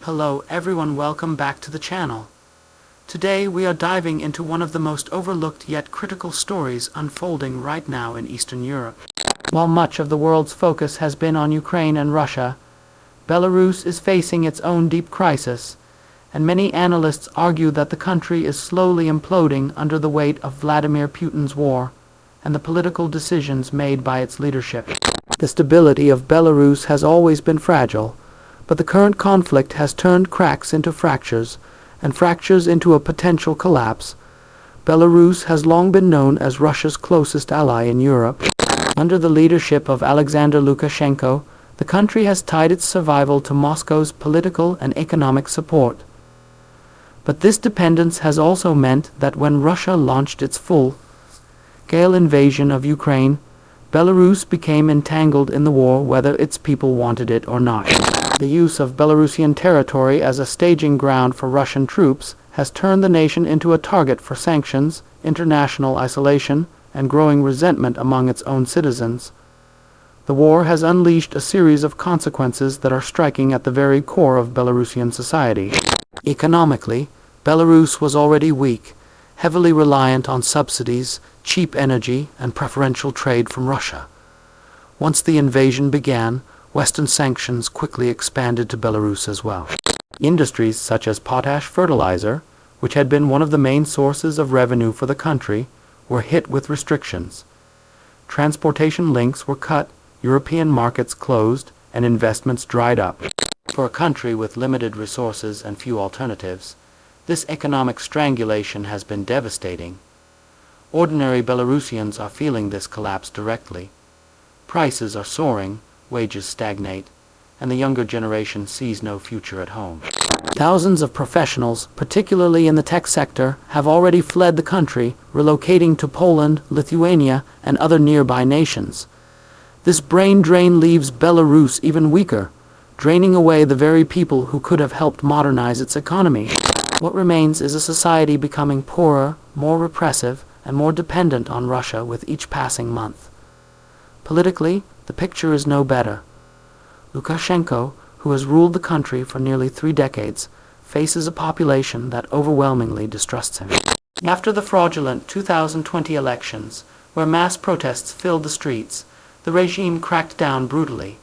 Hello everyone, welcome back to the channel. Today we are diving into one of the most overlooked yet critical stories unfolding right now in Eastern Europe. While much of the world's focus has been on Ukraine and Russia, Belarus is facing its own deep crisis, and many analysts argue that the country is slowly imploding under the weight of Vladimir Putin's war and the political decisions made by its leadership. The stability of Belarus has always been fragile, but the current conflict has turned cracks into fractures, and fractures into a potential collapse. Belarus has long been known as Russia's closest ally in Europe. Under the leadership of Alexander Lukashenko, the country has tied its survival to Moscow's political and economic support. But this dependence has also meant that when Russia launched its full-scale invasion of Ukraine, Belarus became entangled in the war whether its people wanted it or not. The use of Belarusian territory as a staging ground for Russian troops has turned the nation into a target for sanctions, international isolation, and growing resentment among its own citizens. The war has unleashed a series of consequences that are striking at the very core of Belarusian society. Economically, Belarus was already weak, heavily reliant on subsidies, cheap energy, and preferential trade from Russia. Once the invasion began, Western sanctions quickly expanded to Belarus as well. Industries such as potash fertilizer, which had been one of the main sources of revenue for the country, were hit with restrictions. Transportation links were cut, European markets closed, and investments dried up. For a country with limited resources and few alternatives, this economic strangulation has been devastating. Ordinary Belarusians are feeling this collapse directly. Prices are soaring, wages stagnate, and the younger generation sees no future at home. Thousands of professionals, particularly in the tech sector, have already fled the country, relocating to Poland, Lithuania, and other nearby nations. This brain drain leaves Belarus even weaker, draining away the very people who could have helped modernize its economy. What remains is a society becoming poorer, more repressive, and more dependent on Russia with each passing month. Politically, the picture is no better. Lukashenko, who has ruled the country for nearly 3 decades, faces a population that overwhelmingly distrusts him. After the fraudulent 2020 elections, where mass protests filled the streets, the regime cracked down brutally.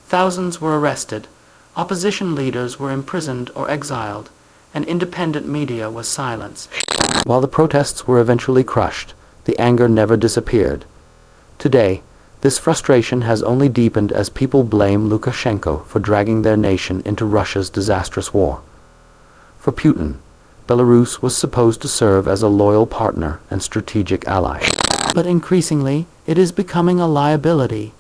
Thousands were arrested, opposition leaders were imprisoned or exiled, and independent media was silenced. While the protests were eventually crushed, the anger never disappeared. Today, this frustration has only deepened as people blame Lukashenko for dragging their nation into Russia's disastrous war. For Putin, Belarus was supposed to serve as a loyal partner and strategic ally. But increasingly, it is becoming a liability.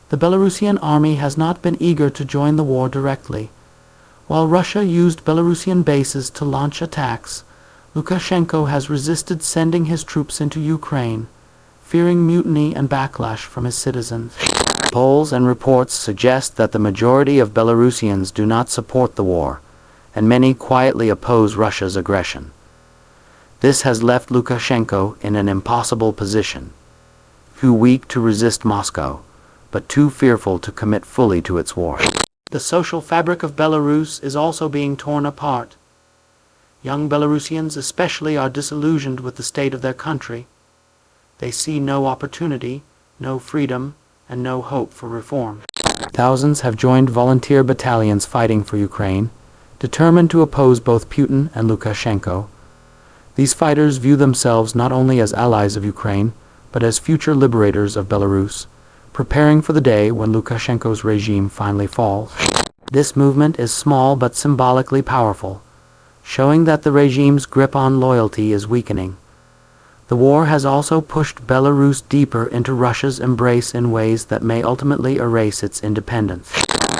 The Belarusian army has not been eager to join the war directly. While Russia used Belarusian bases to launch attacks, Lukashenko has resisted sending his troops into Ukraine, fearing mutiny and backlash from his citizens. Polls and reports suggest that the majority of Belarusians do not support the war, and many quietly oppose Russia's aggression. This has left Lukashenko in an impossible position, too weak to resist Moscow, but too fearful to commit fully to its war. The social fabric of Belarus is also being torn apart. Young Belarusians especially are disillusioned with the state of their country. They see no opportunity, no freedom, and no hope for reform. Thousands have joined volunteer battalions fighting for Ukraine, determined to oppose both Putin and Lukashenko. These fighters view themselves not only as allies of Ukraine, but as future liberators of Belarus, preparing for the day when Lukashenko's regime finally falls. This movement is small but symbolically powerful, showing that the regime's grip on loyalty is weakening. The war has also pushed Belarus deeper into Russia's embrace in ways that may ultimately erase its independence.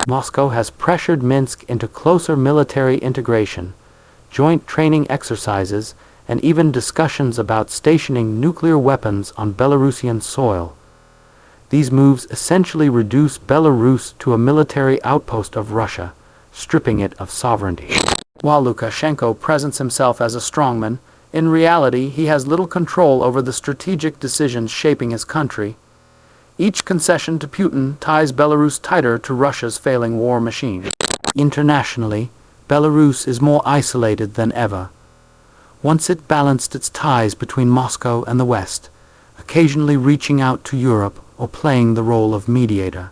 Moscow has pressured Minsk into closer military integration, joint training exercises, and even discussions about stationing nuclear weapons on Belarusian soil. These moves essentially reduce Belarus to a military outpost of Russia, stripping it of sovereignty. While Lukashenko presents himself as a strongman, in reality he has little control over the strategic decisions shaping his country. Each concession to Putin ties Belarus tighter to Russia's failing war machine. Internationally, Belarus is more isolated than ever. Once it balanced its ties between Moscow and the West, occasionally reaching out to Europe or playing the role of mediator.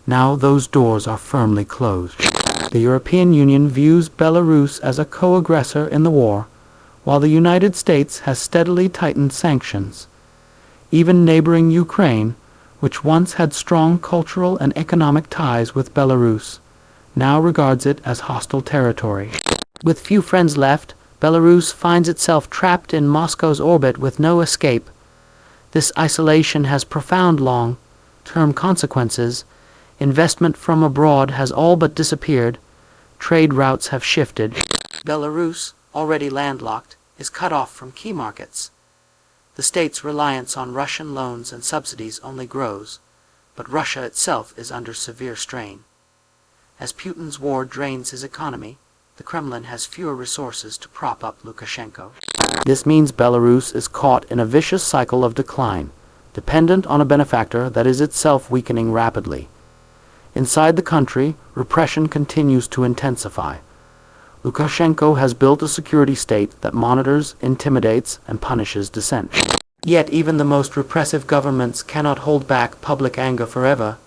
Now those doors are firmly closed. The European Union views Belarus as a co-aggressor in the war, while the United States has steadily tightened sanctions. Even neighboring Ukraine, which once had strong cultural and economic ties with Belarus, now regards it as hostile territory. With few friends left, Belarus finds itself trapped in Moscow's orbit with no escape. This isolation has profound long-term consequences. Investment from abroad has all but disappeared. Trade routes have shifted. Belarus, already landlocked, is cut off from key markets. The state's reliance on Russian loans and subsidies only grows, but Russia itself is under severe strain. As Putin's war drains his economy, the Kremlin has fewer resources to prop up Lukashenko. This means Belarus is caught in a vicious cycle of decline, dependent on a benefactor that is itself weakening rapidly. Inside the country, repression continues to intensify. Lukashenko has built a security state that monitors, intimidates, and punishes dissent. Yet even the most repressive governments cannot hold back public anger forever.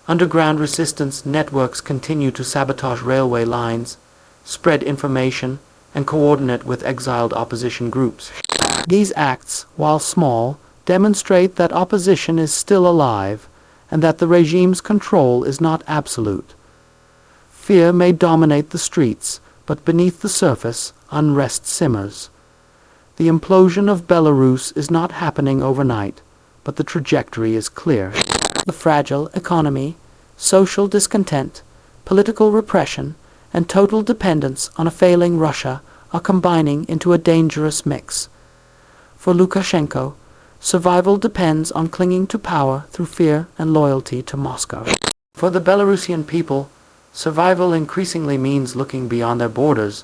Underground resistance networks continue to sabotage railway lines, spread information, and coordinate with exiled opposition groups. These acts, while small, demonstrate that opposition is still alive, and that the regime's control is not absolute. Fear may dominate the streets, but beneath the surface, unrest simmers. The implosion of Belarus is not happening overnight, but the trajectory is clear. The fragile economy, social discontent, political repression, and total dependence on a failing Russia are combining into a dangerous mix. For Lukashenko, survival depends on clinging to power through fear and loyalty to Moscow. For the Belarusian people, survival increasingly means looking beyond their borders.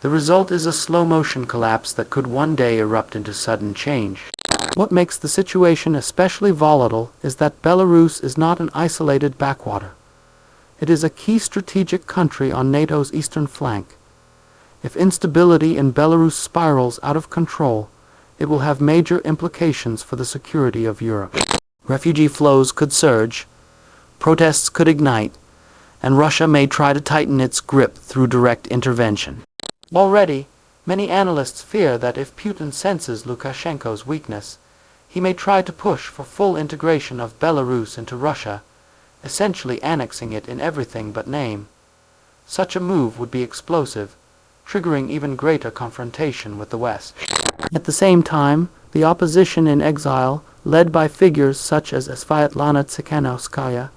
The result is a slow-motion collapse that could one day erupt into sudden change. What makes the situation especially volatile is that Belarus is not an isolated backwater. It is a key strategic country on NATO's eastern flank. If instability in Belarus spirals out of control, it will have major implications for the security of Europe. Refugee flows could surge, protests could ignite, and Russia may try to tighten its grip through direct intervention. Already, many analysts fear that if Putin senses Lukashenko's weakness, he may try to push for full integration of Belarus into Russia, essentially annexing it in everything but name. Such a move would be explosive, triggering even greater confrontation with the West. At the same time, the opposition in exile, led by figures such as Sviatlana Tsikhanouskaya,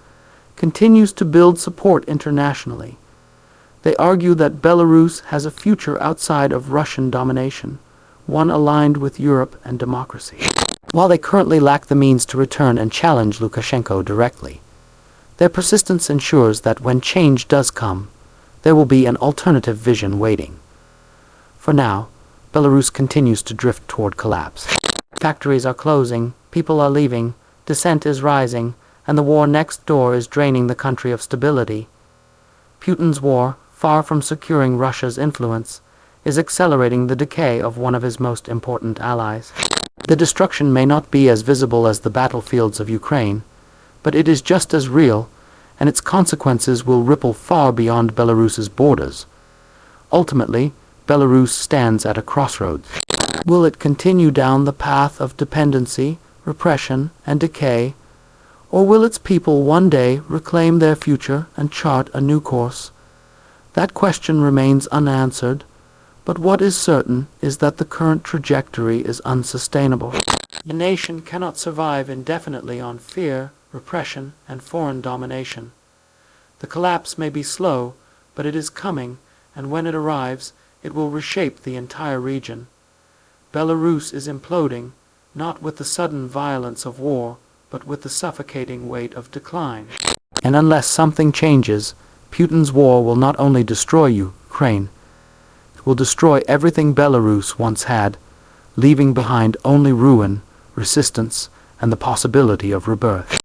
continues to build support internationally. They argue that Belarus has a future outside of Russian domination, one aligned with Europe and democracy. While they currently lack the means to return and challenge Lukashenko directly, their persistence ensures that when change does come, there will be an alternative vision waiting. For now, Belarus continues to drift toward collapse. Factories are closing, people are leaving, dissent is rising, and the war next door is draining the country of stability. Putin's war, far from securing Russia's influence, is accelerating the decay of one of his most important allies. The destruction may not be as visible as the battlefields of Ukraine, but it is just as real, and its consequences will ripple far beyond Belarus's borders. Ultimately, Belarus stands at a crossroads. Will it continue down the path of dependency, repression, and decay, or will its people one day reclaim their future and chart a new course? That question remains unanswered, but what is certain is that the current trajectory is unsustainable. A nation cannot survive indefinitely on fear, repression, and foreign domination. The collapse may be slow, but it is coming, and when it arrives, it will reshape the entire region. Belarus is imploding, not with the sudden violence of war, but with the suffocating weight of decline. And unless something changes, Putin's war will not only destroy Ukraine, it will destroy everything Belarus once had, leaving behind only ruin, resistance, and the possibility of rebirth.